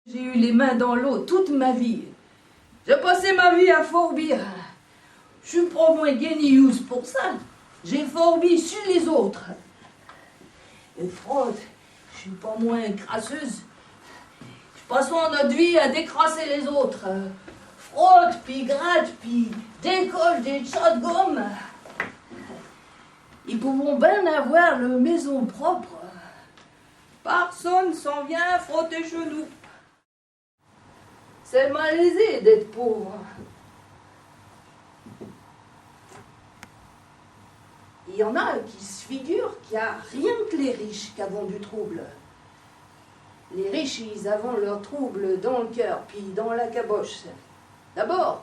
J'ai eu les mains dans l'eau toute ma vie. J'ai passé ma vie à fourbir. Je suis pas moins guenilleuse pour ça. J'ai fourbi sur les autres. Et frotte, je suis pas moins crasseuse. Je passe notre vie à décrasser les autres. Frotte, puis gratte, puis décolle des chats de gomme. Ils pourront bien avoir leur maison propre. Personne s'en vient frotter chez nous. C'est malaisé d'être pauvre. Il y en a qui se figurent qu'il n'y a rien que les riches qui avons du trouble. Les riches, ils avons leur trouble dans le cœur, puis dans la caboche. D'abord,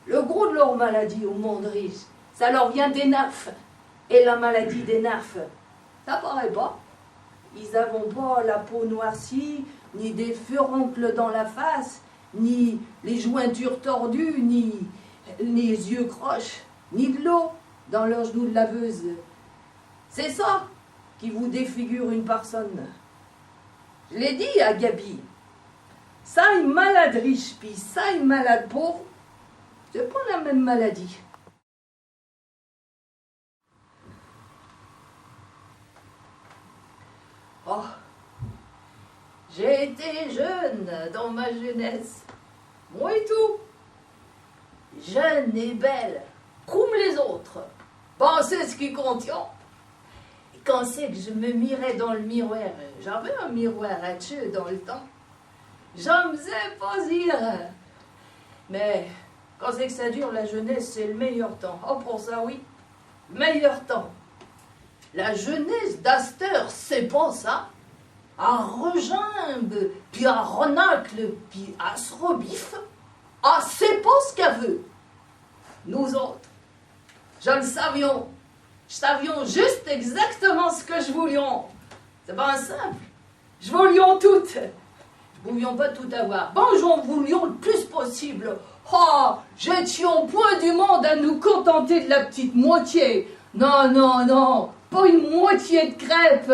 le gros de leur maladie au monde riche, ça leur vient des nerfs. Et la maladie des nerfs, ça paraît pas. Ils n'avont pas la peau noircie, ni des furoncles dans la face, ni les jointures tordues, ni les yeux croches, ni de l'eau dans leurs genoux de laveuse. C'est ça qui vous défigure une personne. Je l'ai dit à Gabi, ça une malade riche, puis ça une malade pauvre, c'est pas la même maladie. Oh, j'ai été jeune dans ma jeunesse, moi et tout. Jeune et belle, comme les autres. Bon, c'est ce qui compte. Et quand c'est que je me mirais dans le miroir, j'avais un miroir à Dieu dans le temps, j'en faisais pas dire. Mais quand c'est que ça dure la jeunesse, c'est le meilleur temps. Oh, pour ça, oui, meilleur temps. La jeunesse d'Aster, c'est pas ça. À regimbe, puis à renacle, puis à se rebiffe. Ah, c'est pas ce qu'elle veut. Nous autres, je le savions. Je savions juste exactement ce que je voulions. C'est pas simple. Je voulions tout. Je voulions pas tout avoir. Bon, j'en voulions le plus possible. Oh, j'étions point du monde à nous contenter de la petite moitié. Non, non, non. Pas une moitié de crêpe,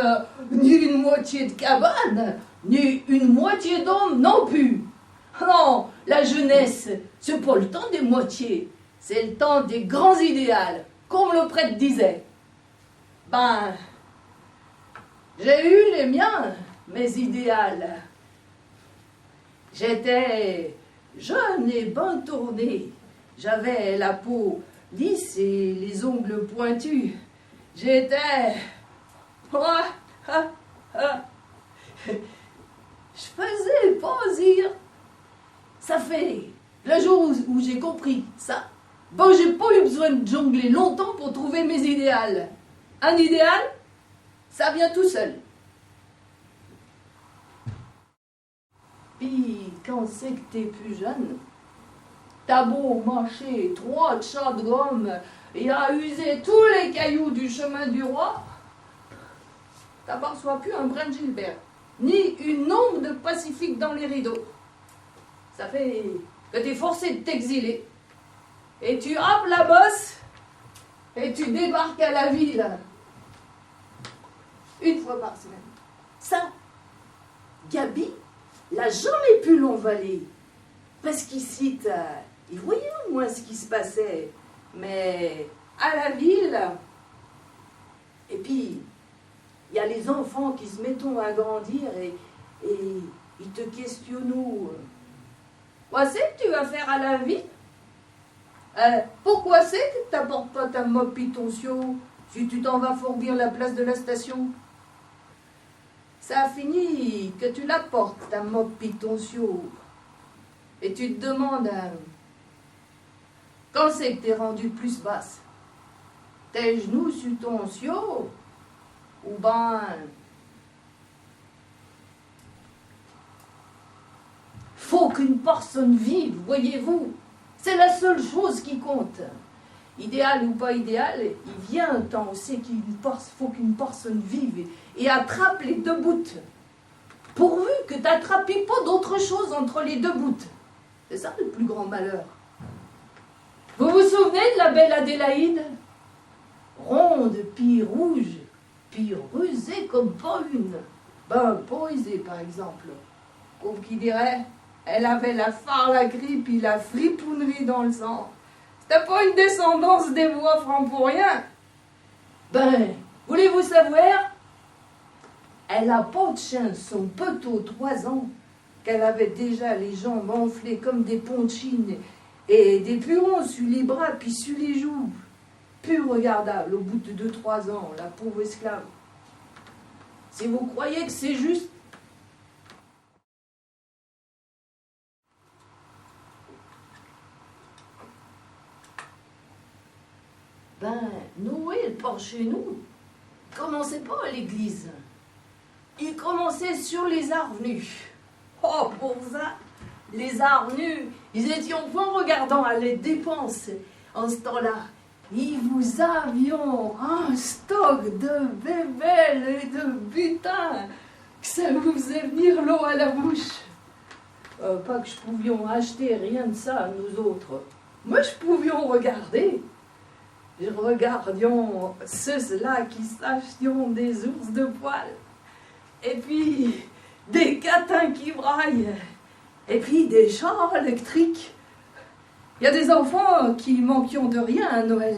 ni une moitié de cabane, ni une moitié d'homme non plus. Non, la jeunesse, c'est pas le temps des moitiés, c'est le temps des grands idéaux, comme le prêtre disait. Ben, j'ai eu les miens, mes idéaux. J'étais jeune et bien tournée. J'avais la peau lisse et les ongles pointus. J'étais... Je faisais plaisir. Ça fait le jour où j'ai compris ça. Bon, j'ai pas eu besoin de jongler longtemps pour trouver mes idéaux. Un idéal, ça vient tout seul. Puis, quand c'est que t'es plus jeune, t'as beau marcher 3 chats de gomme et à user tous les cailloux du chemin du roi, t'aperçois plus un brin de Gilbert, ni une ombre de Pacifique dans les rideaux. Ça fait que t'es forcé de t'exiler. Et tu happes la bosse et tu débarques à la ville. Une fois par semaine. Ça, Gabi l'a jamais pu l'envaler. Parce qu'ici, il voyait au moins ce qui se passait. Mais à la ville, et puis, il y a les enfants qui se mettent à grandir et ils te questionnent. Quoi c'est que tu vas faire à la ville? Pourquoi c'est que tu n'apportes pas ta mop et ton seau si tu t'en vas fourbir la place de la station? Ça a fini que tu l'apportes, ta mop et ton seau. Et tu te demandes quand c'est que t'es rendu plus basse? Tes genoux sur ton seau? Ou ben... Faut qu'une personne vive, voyez-vous. C'est la seule chose qui compte. Idéal ou pas idéal, il vient un temps aussi qu'il faut qu'une personne vive et attrape les deux bouts. Pourvu que tu n'attrapes pas d'autre chose entre les deux bouts. C'est ça le plus grand malheur. Vous vous souvenez de la belle Adélaïde? Ronde, puis rouge, puis rusée comme pas une. Ben, poésée par exemple. Comme qui dirait, elle avait la farce, la grippe et la fripounerie dans le sang. C'était pas une descendance des voix francs pour rien. Ben, voulez-vous savoir? Elle a pas de chien, son poteau 3 ans, qu'elle avait déjà les jambes enflées comme des ponchines et des purons sur les bras puis sur les joues. Plus regardable au bout de 2-3 ans, la pauvre esclave. Si vous croyez que c'est juste, ben, Noël par chez nous, commençait pas à l'église. Il commençait sur les avenues. Oh, pour ça, les avenues, ils étaient en regardant à les dépenses en ce temps-là. Et vous avions un stock de bébelles et de butin que ça vous faisait venir l'eau à la bouche. Pas que je pouvions acheter rien de ça, nous autres. Mais je pouvions regarder. Je regardions ceux-là qui s'achetaient des ours de poil. Et puis des catins qui braillent. Et puis des chars électriques. Il y a des enfants qui manquions de rien à Noël,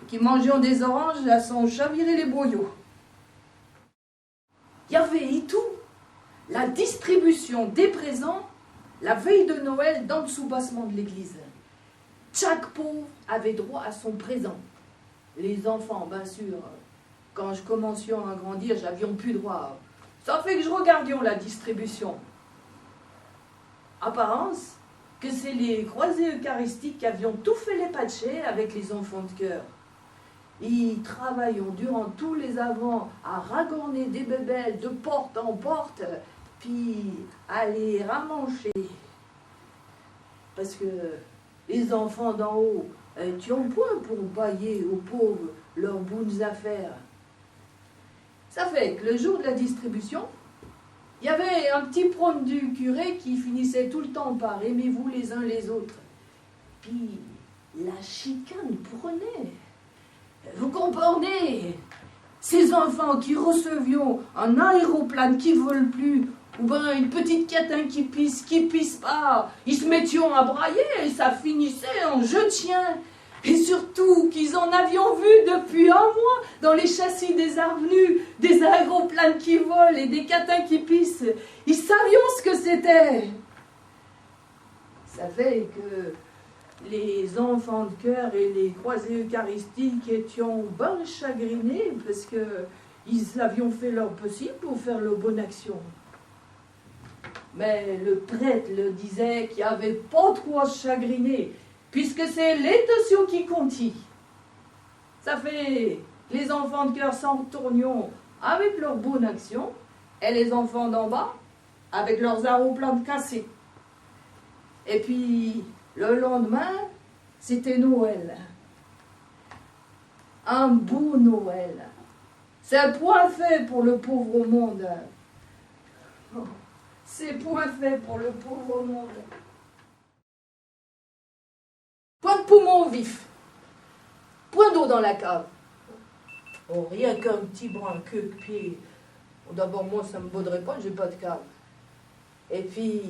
qui mangeaient des oranges à s'en chavirer les boyaux. Il y avait et tout, la distribution des présents, la veille de Noël dans le soubassement de l'église. Chaque pauvre avait droit à son présent. Les enfants, bien sûr, quand je commençais à grandir, j'avions plus droit. Ça fait que je regardions la distribution. Apparence que c'est les croisés eucharistiques qui avions tout fait les patchés avec les enfants de cœur. Ils travaillons durant tous les avants à ragorner des bébelles de porte en porte, puis à les ramancher. Parce que les enfants d'en haut, tu ont point pour bailler aux pauvres leurs bonnes affaires. Ça fait que le jour de la distribution, il y avait un petit prône du curé qui finissait tout le temps par « aimez-vous les uns les autres ». Puis la chicane prenait. Vous comprenez? Ces enfants qui recevions un aéroplane qui vole plus, ou bien une petite catin qui pisse pas, ils se mettaient à brailler et ça finissait en jeu de chien. Et surtout qu'ils en avions vu depuis un mois dans les châssis des avenues, des aéroplanes qui volent et des catins qui pissent. Ils savions ce que c'était. Ça fait que les enfants de cœur et les croisés eucharistiques étaient bien chagrinés parce qu'ils avions fait leur possible pour faire leur bonne action. Mais le prêtre le disait qu'il n'y avait pas trop à se chagriner, puisque c'est l'intention qui compte. Ça fait les enfants de cœur s'en retournions avec leur bonne action, et les enfants d'en bas avec leurs aéroplanes cassés. Et puis, le lendemain, c'était Noël. Un beau Noël. C'est point fait pour le pauvre monde. C'est point fait pour le pauvre monde. Point de poumon vif. Point d'eau dans la cave. Oh, rien qu'un petit brin queue de pied. D'abord, moi, ça ne me vaudrait pas, j'ai pas de cave. Et puis,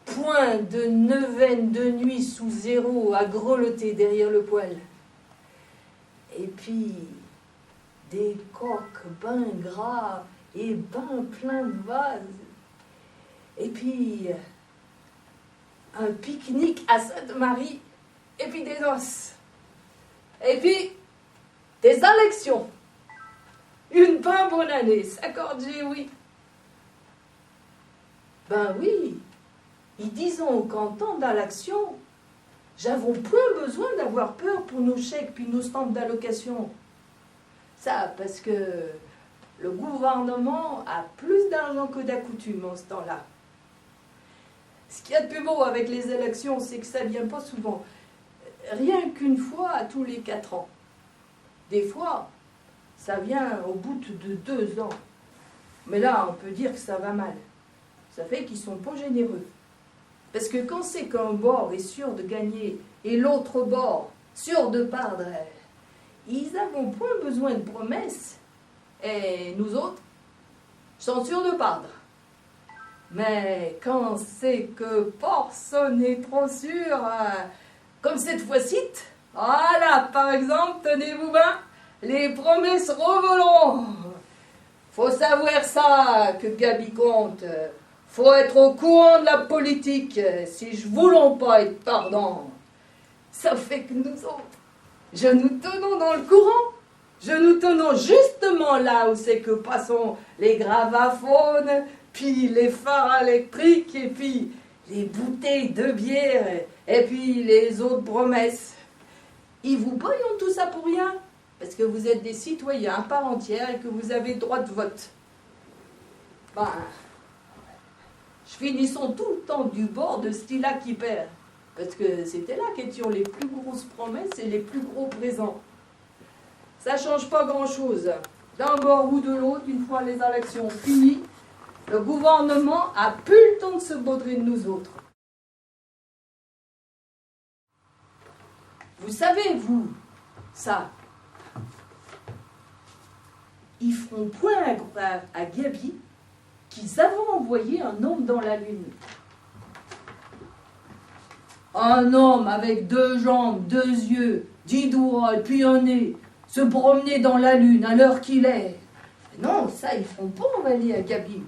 point de neuvaine de nuit sous zéro à grelotter derrière le poêle. Et puis, des coques ben gras et ben pleins de vases. Et puis, un pique-nique à Sainte-Marie. Et puis des noces. Et puis, des élections. Une ben bonne année, s'accorder, oui. Ben oui, ils disons qu'en temps d'élection, j'avons point besoin d'avoir peur pour nos chèques puis nos stamps d'allocation. Ça, parce que le gouvernement a plus d'argent que d'accoutume en ce temps-là. Ce qu'il y a de plus beau avec les élections, c'est que ça ne vient pas souvent. Rien qu'une fois à tous les 4 ans. Des fois, ça vient au bout de 2 ans. Mais là, on peut dire que ça va mal. Ça fait qu'ils ne sont pas généreux. Parce que quand c'est qu'un bord est sûr de gagner et l'autre bord sûr de perdre, ils n'avons point besoin de promesses. Et nous autres, sommes sûrs de perdre. Mais quand c'est que personne n'est trop sûr, comme cette fois-ci, voilà, par exemple, tenez-vous bien, les promesses revoleront. Faut savoir ça, que Gabi compte. Faut être au courant de la politique, si je voulons pas être pardon. Ça fait que nous autres, je nous tenons dans le courant. Je nous tenons justement là où c'est que passons les gravaphones, puis les phares électriques, et puis les bouteilles de bière, et puis les autres promesses. Ils vous payent tout ça pour rien, parce que vous êtes des citoyens à part entière et que vous avez droit de vote. Ben, je finissons tout le temps du bord de ce là qui perd, parce que c'était là qu'étions les plus grosses promesses et les plus gros présents. Ça ne change pas grand-chose. D'un bord ou de l'autre, une fois les élections finies, le gouvernement a plus le temps de se baudrer de nous autres. Vous savez, vous, ça, ils feront point à Gabi qu'ils avaient envoyé un homme dans la lune. Un homme avec 2 jambes, 2 yeux, 10 doigts et puis un nez, se promener dans la lune à l'heure qu'il est. Non, ça, ils feront pas envoyer à Gabi.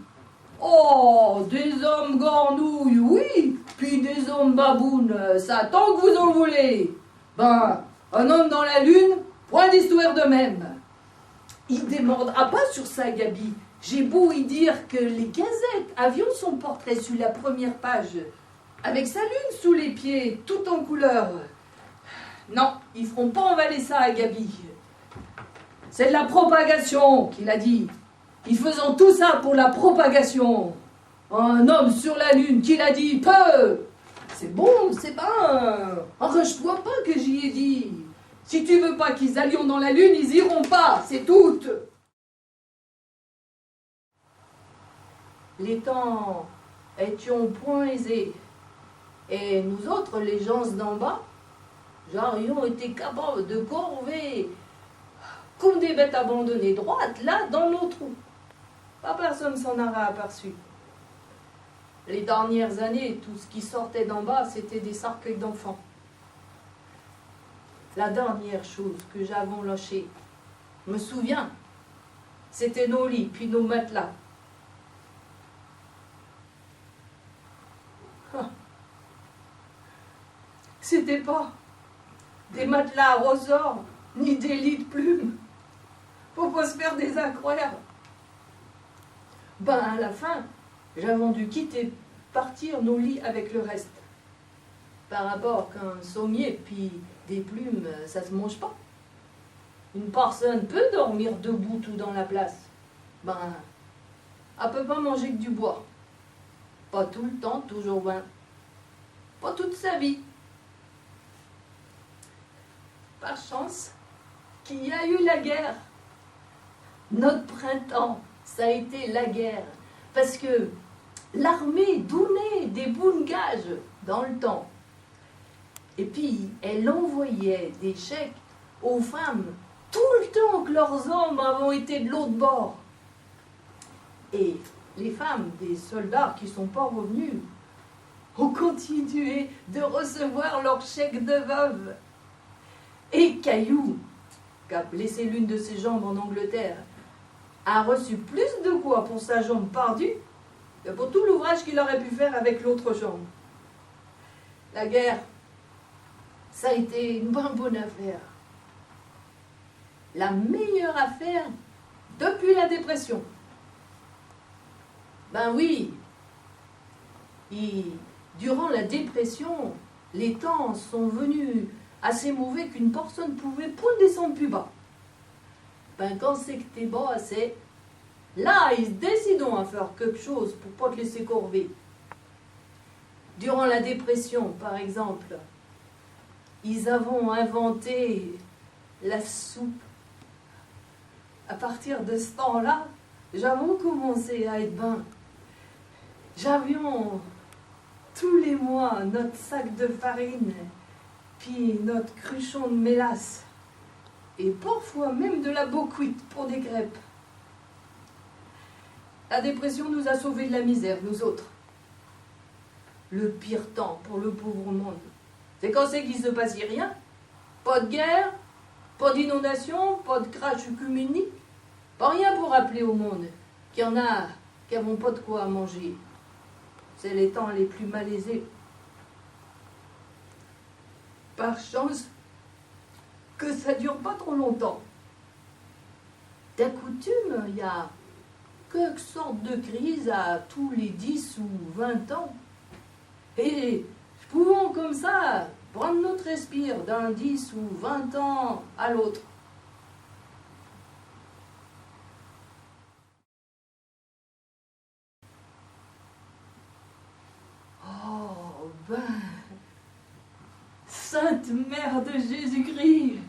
Oh, des hommes gornouilles, oui, puis des hommes babounes, ça, tant que vous en voulez. Ben, un homme dans la lune, point d'histoire de même. Il démordra pas sur ça, Gabi. J'ai beau y dire que les gazettes avions son portrait sur la première page, avec sa lune sous les pieds, tout en couleur. Non, ils feront pas envaler ça à Gabi. C'est de la propagation, qu'il a dit. Ils faisons tout ça pour la propagation. Un homme sur la lune, qu'il a dit, peu. C'est bon, c'est bien. Enrage-toi pas que j'y ai dit. Si tu veux pas qu'ils allions dans la lune, ils iront pas, c'est tout. Les temps étions point aisés. Et nous autres, les gens d'en bas, aurions été capables de corver comme des bêtes abandonnées droites, là, dans nos trous. Pas personne s'en aurait aperçu. Les dernières années, tout ce qui sortait d'en bas, c'était des cercueils d'enfants. La dernière chose que j'avais lâchée, me souviens, c'était nos lits, puis nos matelas. C'était pas des matelas à ressorts, ni des lits de plumes. Faut pas se faire des incroyables. Ben, à la fin, j'avais dû partir nos lits avec le reste. Par rapport qu'un sommier, puis des plumes, ça se mange pas. Une personne peut dormir debout tout dans la place. Ben, elle peut pas manger que du bois. Pas tout le temps, toujours bien. Pas toute sa vie. Par chance, qu'il y a eu la guerre. Notre printemps, ça a été la guerre. Parce que l'armée donnait des bons gages dans le temps. Et puis, elle envoyait des chèques aux femmes tout le temps que leurs hommes avaient été de l'autre bord. Et les femmes des soldats qui ne sont pas revenus ont continué de recevoir leurs chèques de veuve. Et Caillou, qui a blessé l'une de ses jambes en Angleterre, a reçu plus de quoi pour sa jambe perdue que pour tout l'ouvrage qu'il aurait pu faire avec l'autre jambe. La guerre, ça a été une bonne affaire. La meilleure affaire depuis la dépression. Ben oui, durant la dépression, les temps sont venus assez mauvais qu'une personne pouvait pas descendre plus bas. Ben quand c'est que t'es bas assez, là ils décident à faire quelque chose pour pas te laisser corver. Durant la dépression, par exemple, ils avaient inventé la soupe. À partir de ce temps-là, j'avais commencé à être ben. J'avions tous les mois notre sac de farine, puis notre cruchon de mélasse, et parfois même de la bocuite pour des crêpes. La dépression nous a sauvés de la misère, nous autres. Le pire temps pour le pauvre monde, c'est quand c'est qu'il ne se passait rien. Pas de guerre, pas d'inondation, pas de crash œcuménique, pas rien pour rappeler au monde qu'il y en a qui n'avons pas de quoi à manger. C'est les temps les plus malaisés. Par chance que ça dure pas trop longtemps. D'accoutume, il y a quelques sortes de crises à tous les 10 ou 20 ans. Et pouvons comme ça prendre notre respire d'un 10 ou 20 ans à l'autre. Oh, ben, Sainte Mère de Jésus-Christ,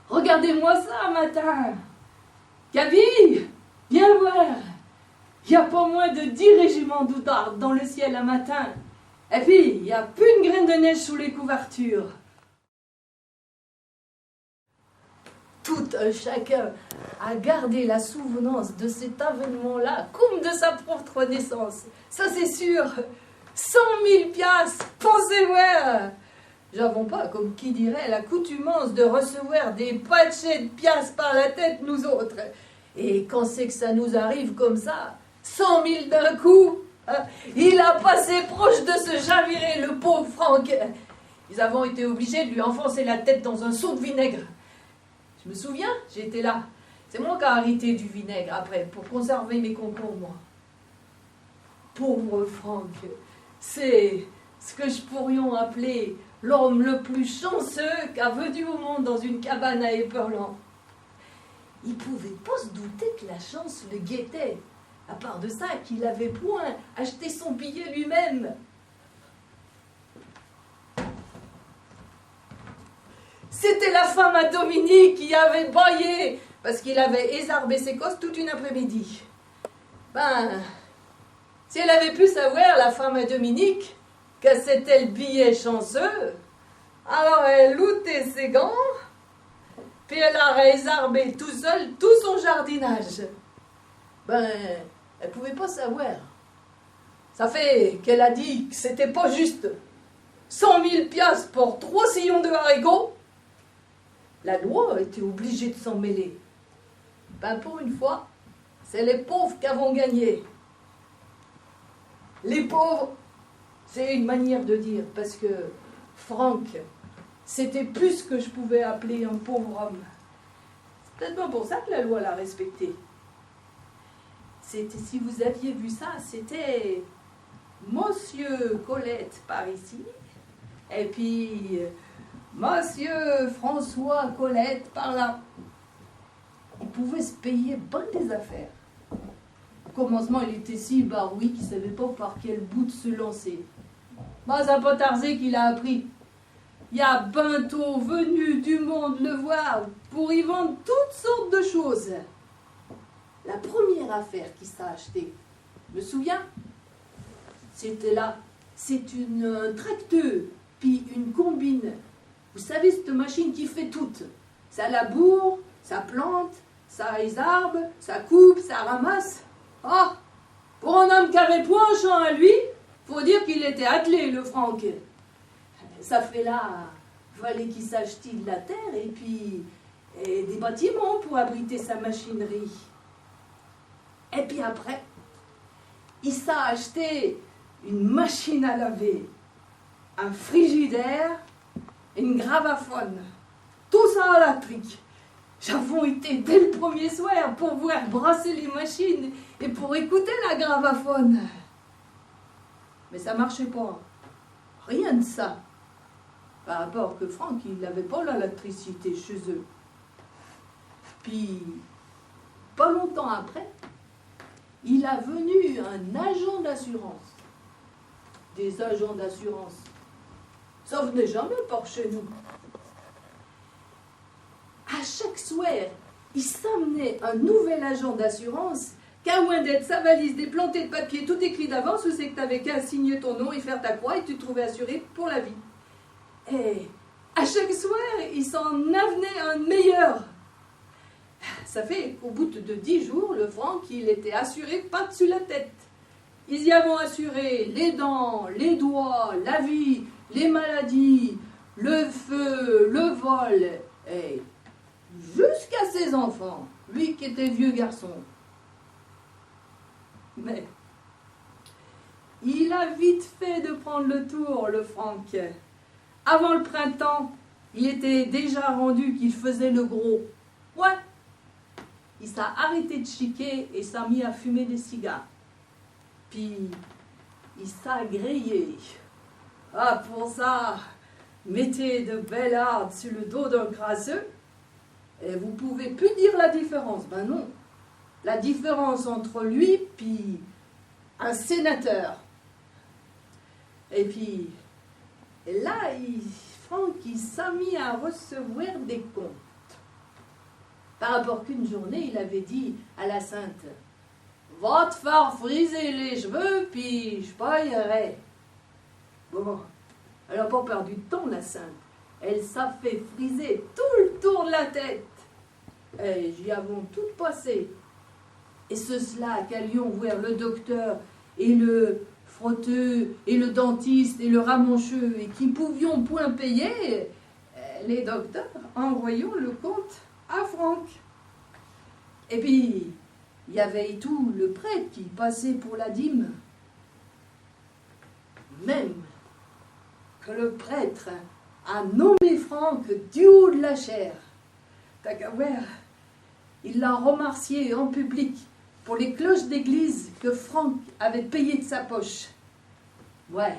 regardez-moi ça, matin. Gabi, viens voir. Il n'y a pas moins de 10 régiments d'oudards dans le ciel un matin. Et puis, il n'y a plus une graine de neige sous les couvertures. Tout un chacun a gardé la souvenance de cet avènement-là, comme de sa propre naissance. Ça, c'est sûr. 100 000 piastres, pensez voir. J'avons pas, comme qui dirait, l'accoutumance de recevoir des pachets de piastres par la tête, nous autres. Et quand c'est que ça nous arrive comme ça, 100 000 d'un coup, hein, il a passé proche de se javirer, le pauvre Franck. Ils avons été obligés de lui enfoncer la tête dans un seau de vinaigre. Je me souviens, j'étais là. C'est moi qui ai arrêté du vinaigre après, pour conserver mes concours, moi. Pauvre Franck, c'est ce que je pourrions appeler l'homme le plus chanceux qu'a venu au monde dans une cabane à Éperlan. Il ne pouvait pas se douter que la chance le guettait. À part de ça, qu'il n'avait point acheté son billet lui-même. C'était la femme à Dominique qui avait baillé parce qu'il avait ésarbé ses cosses toute une après-midi. Ben, si elle avait pu savoir, la femme à Dominique, que c'était le billet chanceux, alors elle loutait ses gants, puis elle a résarbé tout seul tout son jardinage. Ben, elle pouvait pas savoir. Ça fait qu'elle a dit que c'était pas juste. 100 000 piastres pour 3 sillons de haricots. La loi était obligée de s'en mêler. Ben, pour une fois, c'est les pauvres qui avons gagné. Les pauvres, c'est une manière de dire, parce que Franck, c'était plus que je pouvais appeler un pauvre homme. C'est peut-être pas pour ça que la loi l'a respecté. C'était, si vous aviez vu ça, c'était Monsieur Colette par ici, et puis Monsieur François Colette par là. Il pouvait se payer bonnes des affaires. Au commencement, il était si baroui qu'il ne savait pas par quel bout de se lancer. Ben, c'est pas tardé qu'il a appris. Il y a bientôt venu du monde le voir pour y vendre toutes sortes de choses. La première affaire qu'il s'est achetée, je me souviens, c'était là. C'est un tracteur, puis une combine. Vous savez, cette machine qui fait tout. Ça laboure, ça plante, ça isarbe, ça coupe, ça ramasse. Oh, pour un homme qui avait point un champ à lui, faut dire qu'il était attelé, le Franck. Ça fait là, fallait qu'il s'achète de la terre et puis des bâtiments pour abriter sa machinerie. Et puis après, il s'est acheté une machine à laver, un frigidaire, une gravaphone. Tout ça à l'électrique. J'avons été dès le premier soir pour voir brasser les machines et pour écouter la gravaphone. Mais ça marchait pas. Rien de ça. Par rapport que Franck, il n'avait pas l'électricité chez eux. Puis, pas longtemps après, il a venu un agent d'assurance. Des agents d'assurance. Ça venait jamais par chez nous. À chaque soir, il s'amenait un nouvel agent d'assurance qu'à moins d'être sa valise déplantée de papier tout écrit d'avance, où c'est que tu n'avais qu'à signer ton nom et faire ta croix et tu te trouvais assuré pour la vie. Et à chaque soir, il s'en avenait un meilleur. Ça fait qu'au bout de 10 jours, le Franck, il était assuré pas dessus la tête. Ils y avaient assuré les dents, les doigts, la vie, les maladies, le feu, le vol, et jusqu'à ses enfants, lui qui était vieux garçon. Mais il a vite fait de prendre le tour, le Franck. Avant le printemps, il était déjà rendu qu'il faisait le gros. Ouais. Il s'est arrêté de chiquer et s'est mis à fumer des cigares. Puis, il s'est grillé. Ah, pour ça, mettez de belles hardes sur le dos d'un crasseux et vous pouvez plus dire la différence. Ben non. La différence entre lui puis un sénateur. Et puis, là, Franck, il s'est mis à recevoir des comptes. Par rapport qu'une journée, il avait dit à la Sainte, « Va te faire friser les cheveux, puis je payerai. » Bon, elle n'a pas perdu de temps, la Sainte. Elle s'est fait friser tout le tour de la tête. Et j'y avons tout passé. Et ceux-là qui allions voir le docteur et le frotteux et le dentiste et le ramoncheux et qui pouvions point payer, les docteurs envoyons le compte à Franck. Et puis, il y avait tout le prêtre qui passait pour la dîme. Même que le prêtre a nommé Franck du haut de la chair. T'as qu'à voir, il l'a remercié en public pour les cloches d'église que Franck avait payées de sa poche. Ouais,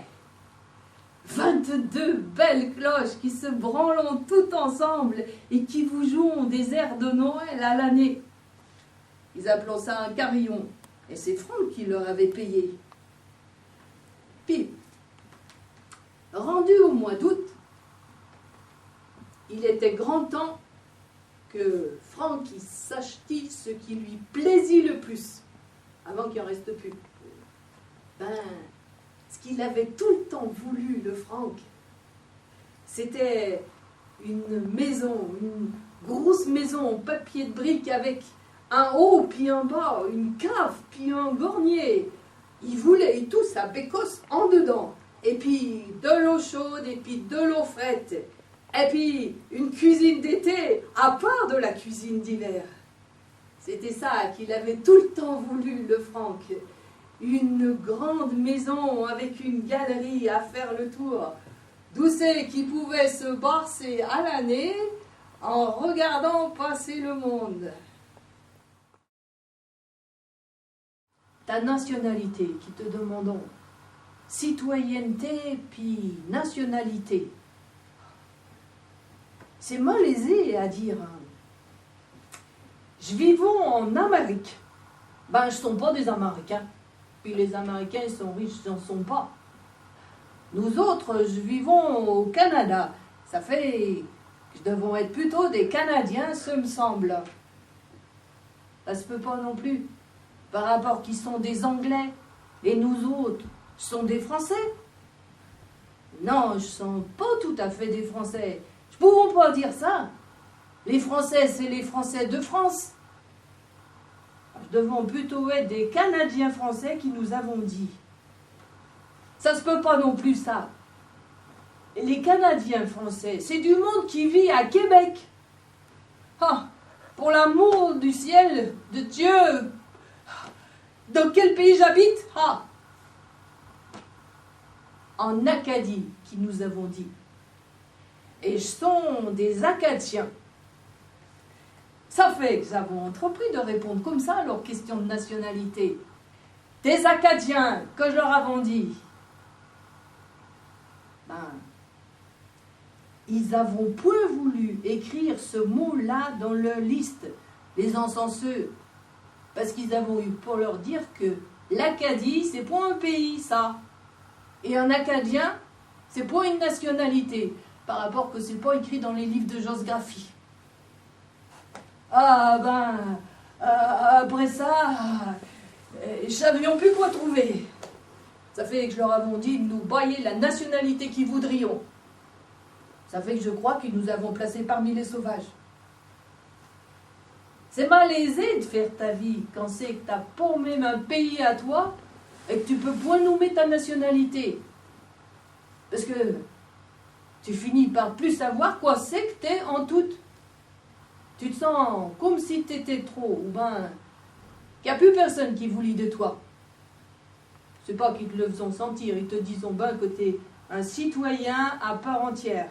22 belles cloches qui se branlent toutes ensemble et qui vous jouent des airs de Noël à l'année. Ils appelaient ça un carillon, et c'est Franck qui leur avait payé. Puis, rendu au mois d'août, il était grand temps que Franck s'achetit ce qui lui plaisit le plus, avant qu'il n'en reste plus. Ben, ce qu'il avait tout le temps voulu, le Franck, c'était une maison, une grosse maison en papier de briques avec un haut, puis un bas, une cave, puis un gornier. Il voulait tout ça bécosse en dedans. Et puis de l'eau chaude, et puis de l'eau frette. Et puis une cuisine d'été à part de la cuisine d'hiver. C'était ça qu'il avait tout le temps voulu, le Franck. Une grande maison avec une galerie à faire le tour. D'où c'est qu'il pouvait se barcer à l'année en regardant passer le monde. Ta nationalité qui te demandons. Citoyenneté puis nationalité. C'est malaisé à dire. Je vivons en Amérique. Ben, je ne sont pas des Américains. Puis les Américains, ils sont riches, ils n'en sont pas. Nous autres, je vivons au Canada. Ça fait que je devons être plutôt des Canadiens, ce me semble. Ça se peut pas non plus. Par rapport qu'ils sont des Anglais. Et nous autres, sont des Français. Non, je ne sont pas tout à fait des Français. Je ne pouvons pas dire ça. Les Français, c'est les Français de France. Nous devons plutôt être des Canadiens français qui nous avons dit. Ça ne se peut pas non plus, ça. Et les Canadiens français, c'est du monde qui vit à Québec. Ah, pour l'amour du ciel, de Dieu, dans quel pays j'habite? Ah, en Acadie, qui nous avons dit. Et ce sont des Acadiens. Ça fait que nous avons entrepris de répondre comme ça à leurs questions de nationalité. Des Acadiens, que je leur avons dit. Ben, ils n'avons point voulu écrire ce mot-là dans leur liste, les encenseux, parce qu'ils avaient eu pour leur dire que l'Acadie, c'est pas un pays, ça. Et un Acadien, c'est pas une nationalité, par rapport que c'est pas écrit dans les livres de géographie. Ah ben, après ça, savions plus quoi trouver. Ça fait que je leur avons dit de nous bailler la nationalité qu'ils voudrions. Ça fait que je crois que nous avons placés parmi les sauvages. C'est malaisé de faire ta vie quand c'est que t'as pas même un pays à toi et que tu peux point nommer ta nationalité. Parce que tu finis par plus savoir quoi c'est que t'es en tout. Tu te sens comme si t'étais trop, ou ben, qu'il n'y a plus personne qui vous lit de toi. C'est pas qu'ils te le font sentir, ils te disent ben que t'es un citoyen à part entière.